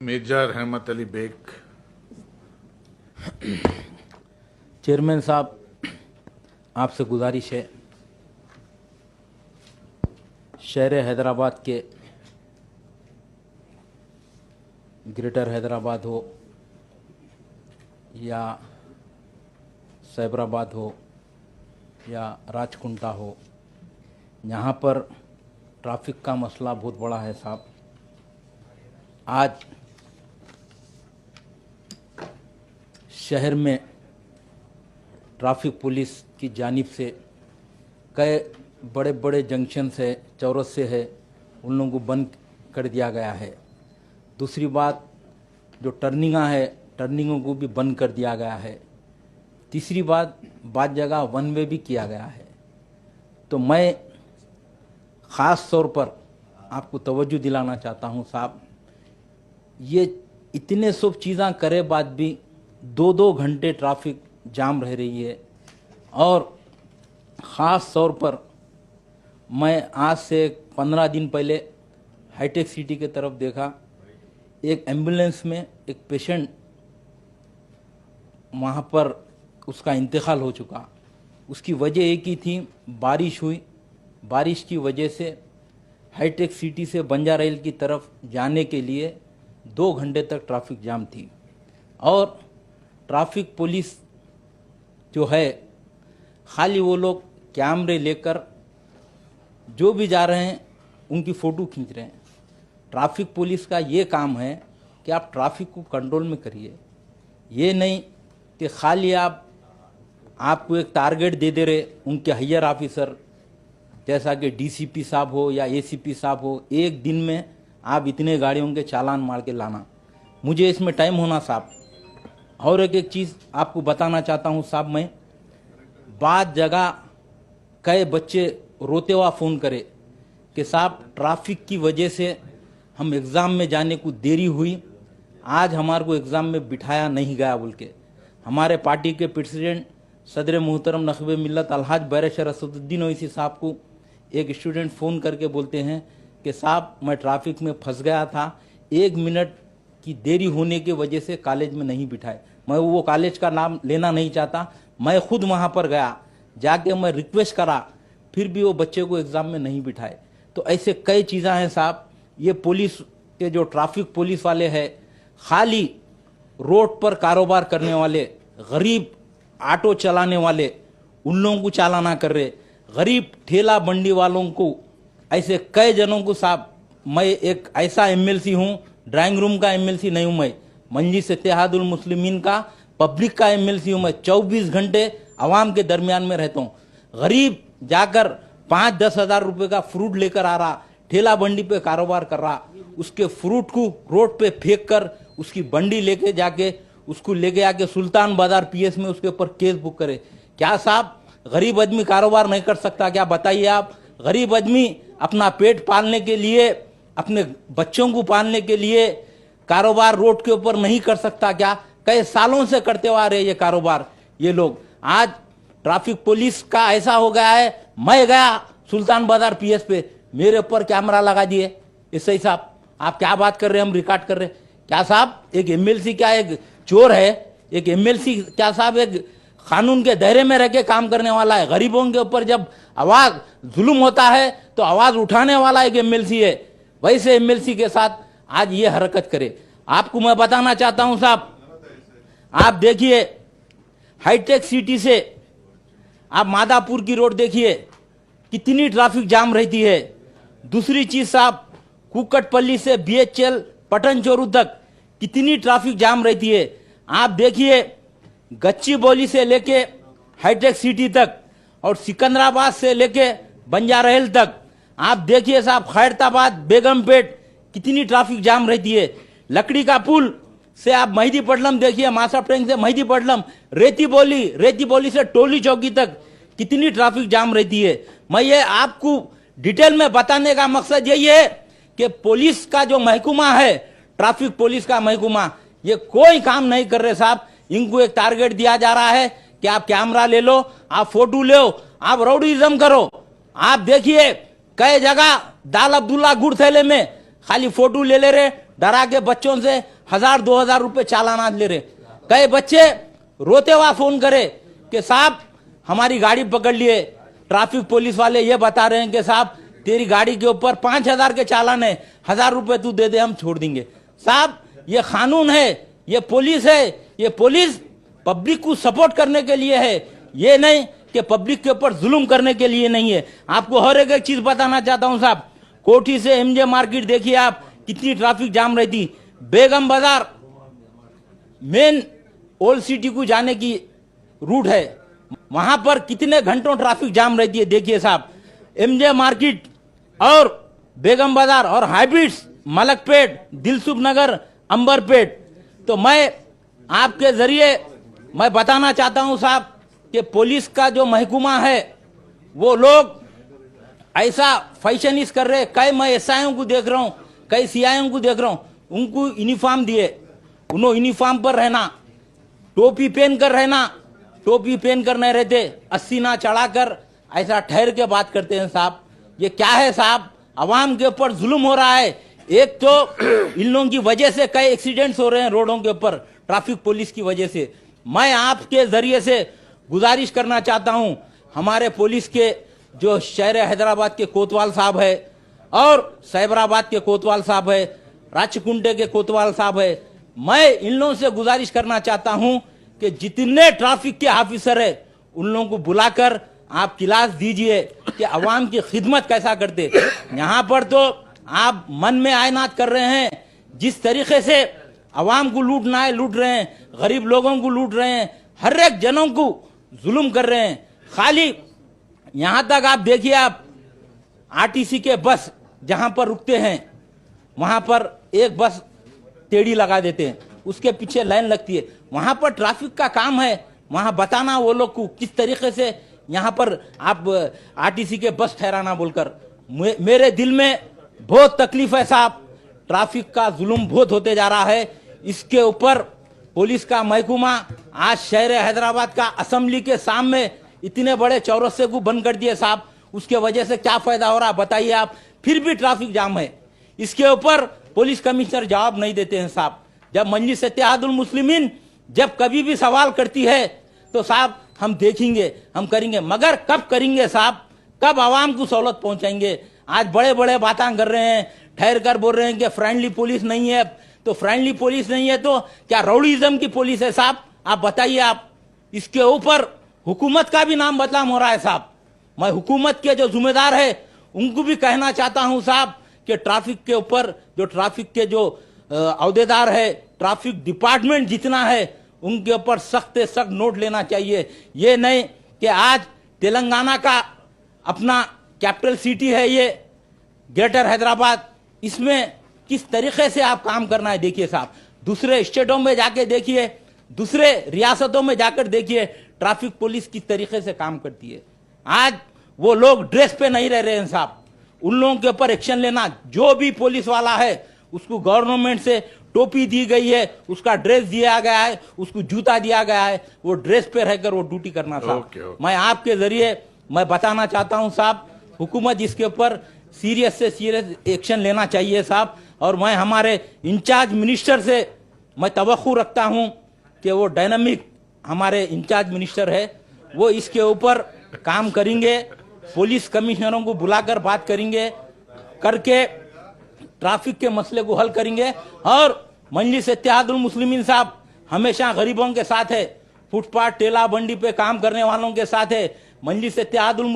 मिर्जा रहमत Ali bag. Chairman साहब, आपसे गुजारिश है, शहर हैदराबाद के ग्रेटर हैदराबाद हो या सैबराबाद हो या राजकुंटा हो, यहाँ पर ट्रैफिक का मसला बहुत बड़ा है साहब। आज शहर में ट्रैफिक पुलिस की जानिब से कई बड़े बड़े जंक्शन है, चौरस्ते है, उन लोगों को बंद कर दिया गया है। दूसरी बात, जो टर्निंगा है, टर्निंगों को भी बंद कर दिया गया है। तीसरी बात, बाद जगह वन वे भी किया गया है। तो मैं ख़ास तौर पर आपको तवज्जो दिलाना चाहता हूँ साहब, ये इतने सब चीज़ें करे बाद भी 2-2 घंटे ट्रैफिक जाम रह रही है। और ख़ास तौर पर मैं आज से 15 दिन पहले हाईटेक सिटी के तरफ देखा, एक एम्बुलेंस में एक पेशेंट वहाँ पर उसका इंतकाल हो चुका। उसकी वजह एक ही थी, बारिश हुई। बारिश की वजह से हाईटेक सिटी से बंजारा हिल की तरफ जाने के लिए 2 घंटे तक ट्रैफिक जाम थी। और ट्रैफिक पुलिस जो है, खाली वो लोग कैमरे लेकर जो भी जा रहे हैं उनकी फ़ोटो खींच रहे हैं। ट्रैफिक पुलिस का ये काम है कि आप ट्रैफिक को कंट्रोल में करिए, ये नहीं कि खाली आपको एक टारगेट दे दे रहे उनके हायर ऑफिसर, जैसा कि डीसीपी साहब हो या एसीपी साहब हो, एक दिन में आप इतने गाड़ियों के चालान मार के लाना। मुझे इसमें टाइम होना साहब। और एक चीज़ आपको बताना चाहता हूँ साहब, मैं बाद जगह कई बच्चे रोते हुआ फ़ोन करे कि साहब ट्रैफिक की वजह से हम एग्ज़ाम में जाने को देरी हुई, आज हमारे को एग्ज़ाम में बिठाया नहीं गया बोल के। हमारे पार्टी के प्रेसिडेंट सदर मोहतरम नखबे मिल्लत अलहाज बैरिस्टर असदुद्दीन ओवैसी साहब को एक स्टूडेंट फ़ोन करके बोलते हैं कि साहब मैं ट्रैफिक में फंस गया था, 1 मिनट की देरी होने की वजह से कॉलेज में नहीं बिठाए। मैं वो कॉलेज का नाम लेना नहीं चाहता, मैं खुद वहाँ पर गया, जाके मैं रिक्वेस्ट करा, फिर भी वो बच्चे को एग्ज़ाम में नहीं बिठाए। तो ऐसे कई चीज़ें हैं साहब। ये पुलिस के जो ट्रैफिक पुलिस वाले हैं, खाली रोड पर कारोबार करने वाले, गरीब ऑटो चलाने वाले, उन लोगों को चालाना कर रहे, गरीब ठेला बंडी वालों को, ऐसे कई जनों को साहब। मैं एक ऐसा एमएलसी हूँ, ड्राइंग रूम का एमएलसी नहीं हूँ, मैं मजलिस इत्तेहादुल मुस्लिमीन का पब्लिक का एमएलसी हूँ। मैं 24 घंटे आवाम के दरमियान में रहता हूँ। गरीब जाकर 5-10 हज़ार रुपये का फ्रूट लेकर आ रहा, ठेला बंडी पे कारोबार कर रहा, उसके फ्रूट को रोड पे फेंक कर उसकी बंडी लेके जाके उसको लेके आके सुल्तान बाजार पीएस में उसके ऊपर केस बुक करे। क्या साहब गरीब आदमी कारोबार नहीं कर सकता क्या? बताइए आप। गरीब आदमी अपना पेट पालने के लिए, अपने बच्चों को पालने के लिए कारोबार रोड के ऊपर नहीं कर सकता क्या? कई सालों से करते हुए आ रहे ये कारोबार ये लोग। आज ट्रैफिक पुलिस का ऐसा हो गया है, मैं गया सुल्तान बाजार पीएस पे, मेरे ऊपर कैमरा लगा दिए। इससे साहब आप क्या बात कर रहे हैं, हम रिकॉर्ड कर रहे हैं क्या साहब? एक एमएलसी क्या एक चोर है? एक एमएलसी क्या साहब एक कानून के दायरे में रह के काम करने वाला है? गरीबों के ऊपर जब आवाज जुल्म होता है तो आवाज उठाने वाला एक एमएलसी है। वैसे एमएलसी के साथ आज ये हरकत करे। आपको मैं बताना चाहता हूं साहब, आप देखिए हाईटेक सिटी से आप मादापुर की रोड देखिए, कितनी ट्रैफिक जाम रहती है। दूसरी चीज साहब, कुकटपल्ली से बीएचएल पटन चोरू तक कितनी ट्रैफिक जाम रहती है। आप देखिए गच्चीबौली से लेके हाईटेक सिटी तक और सिकंदराबाद से लेके बंजारा हिल तक आप देखिए साहब, खैरताबाद बेगमपेट कितनी ट्रैफिक जाम रहती है। लकड़ी का पुल से आप मेहदीपट्टनम देखिए, मासा टैंक से मेहदीपट्टनम, रेती बोली से टोली चौकी तक कितनी ट्रैफिक जाम रहती है। मैं ये आपको डिटेल में बताने का मकसद यही है कि पुलिस का जो महकमा है, ट्रैफिक पुलिस का महकमा, ये कोई काम नहीं कर रहे साहब। इनको एक टारगेट दिया जा रहा है कि आप कैमरा ले लो, आप फोटो लो, आप राउडीज़म करो। आप देखिए कई जगह दाल अब्दुल्ला गुड़ थैले में खाली फोटो ले ले रहे, डरा के बच्चों से 1000-2000 रुपए चालान आज ले रहे। कई बच्चे रोते हुआ फोन करे कि साहब हमारी गाड़ी पकड़ लिए, ट्रैफिक पुलिस वाले ये बता रहे हैं कि साहब तेरी गाड़ी के ऊपर 5000 के चालान है, 1000 रुपए तू दे दे हम छोड़ देंगे। साहब ये कानून है, ये पुलिस है, ये पुलिस पब्लिक को सपोर्ट करने के लिए है, ये नहीं कि पब्लिक के ऊपर जुल्म करने के लिए नहीं है। आपको हर एक चीज बताना चाहता हूं साहब, कोठी से एमजे मार्केट देखिए आप, कितनी ट्रैफिक जाम रहती। बेगम बाजार मेन ओल्ड सिटी को जाने की रूट है, वहां पर कितने घंटों ट्रैफिक जाम रहती है। देखिए साहब, एमजे मार्केट और बेगम बाजार और हाइब्रिड्स, मलकपेट, दिलसुख नगर, अंबरपेट। तो मैं आपके जरिए मैं बताना चाहता हूं साहब कि पुलिस का जो महकमा है वो लोग ऐसा फैशनिस कर रहे। कई मैं एसआईओं को देख रहा हूं, कई सीआईओं को देख रहा हूं, उनको यूनिफॉर्म दिए, उन्होंने यूनिफॉर्म पर रहना, टोपी पहन कर रहना, टोपी पहन कर नहीं रहते, अस्सीना चढ़ाकर ऐसा ठहर के बात करते हैं। साहब ये क्या है साहब, अवाम के ऊपर जुल्म हो रहा है। एक तो इन लोगों की वजह से कई एक्सीडेंट्स हो रहे हैं रोडों के ऊपर, ट्रैफिक पुलिस की वजह से। मैं आपके जरिए से गुजारिश करना चाहता हूं, हमारे पुलिस के जो शहर हैदराबाद के कोतवाल साहब है और साइबराबाद के कोतवाल साहब है, राचकुंडे के कोतवाल साहब है, मैं इन लोगों से गुजारिश करना चाहता हूं कि जितने ट्रैफिक के ऑफिसर है उन लोगों को बुलाकर आप क्लास दीजिए कि अवाम की खिदमत कैसा करते। यहाँ पर तो आप मन में आयनात कर रहे हैं, जिस तरीके से अवाम को लूटना है लूट रहे हैं, गरीब लोगों को लूट रहे हैं, हर एक जनों को जुल्म कर रहे हैं। खाली यहाँ तक आप देखिए, आप आरटीसी के बस जहां पर रुकते हैं वहां पर एक बस टेढ़ी लगा देते हैं, उसके पीछे लाइन लगती है। वहां पर ट्रैफिक का काम है वहां बताना वो लोग को किस तरीके से यहाँ पर आप आरटीसी के बस ठहराना बोलकर। मेरे दिल में बहुत तकलीफ है साहब, ट्रैफिक का जुल्म बहुत होते जा रहा है। इसके ऊपर पुलिस का महकमा आज शहर हैदराबाद का असेंबली के सामने इतने बड़े चौरस्ते को बंद कर दिए साहब, उसके वजह से क्या फायदा हो रहा बताइए आप। फिर भी ट्रैफिक जाम है, इसके ऊपर पुलिस कमिश्नर जवाब नहीं देते हैं साहब। जब मजलिस इत्तेहादुल मुस्लिमीन जब कभी भी सवाल करती है तो साहब हम देखेंगे, हम करेंगे, मगर कब करेंगे साहब, कब आवाम को सहूलत पहुंचाएंगे। आज बड़े बड़े बातें कर रहे हैं, ठहर कर बोल रहे हैं कि फ्रेंडली पुलिस नहीं है। तो फ्रेंडली पुलिस नहीं है तो क्या राउडीज्म की पुलिस है साहब? आप बताइए। आप इसके ऊपर हुकूमत का भी नाम बदनाम हो रहा है साहब। मैं हुकूमत के जो जिम्मेदार है उनको भी कहना चाहता हूं साहब कि ट्रैफिक के ऊपर जो ट्रैफिक के जो अहदेदार है, ट्रैफिक डिपार्टमेंट जितना है, उनके ऊपर सख्त से सख्त नोट लेना चाहिए। ये नहीं कि आज तेलंगाना का अपना कैपिटल सिटी है ये ग्रेटर हैदराबाद, इसमें किस तरीके से आप काम करना है देखिए साहब। दूसरे स्टेटों में जाके देखिए, दूसरे रियासतों में जाकर देखिए ट्रैफिक पुलिस किस तरीके से काम करती है। आज वो लोग ड्रेस पे नहीं रह रहे हैं साहब, उन लोगों के ऊपर एक्शन लेना। जो भी पुलिस वाला है उसको गवर्नमेंट से टोपी दी गई है, उसका ड्रेस दिया गया है, उसको जूता दिया गया है, वो ड्रेस पे रहकर वो ड्यूटी करना साहब। मैं आपके जरिए मैं बताना चाहता हूं साहब, हुकूमत इसके ऊपर सीरियस से सीरियस एक्शन लेना चाहिए साहब। और मैं हमारे इंचार्ज मिनिस्टर से मैं तवक्कुर रखता हूं कि वो डायनामिक हमारे इंचार्ज मिनिस्टर है, वो इसके ऊपर काम करेंगे, पुलिस कमिश्नरों को बुलाकर बात करेंगे, करके ट्रैफिक के मसले को हल करेंगे। और मजलिस इत्तेहादुल मुस्लिमीन साहब हमेशा गरीबों के साथ है, फुटपाथ ठेला बंडी पे काम करने वालों के साथ है। मजलिस इत्तेहादुल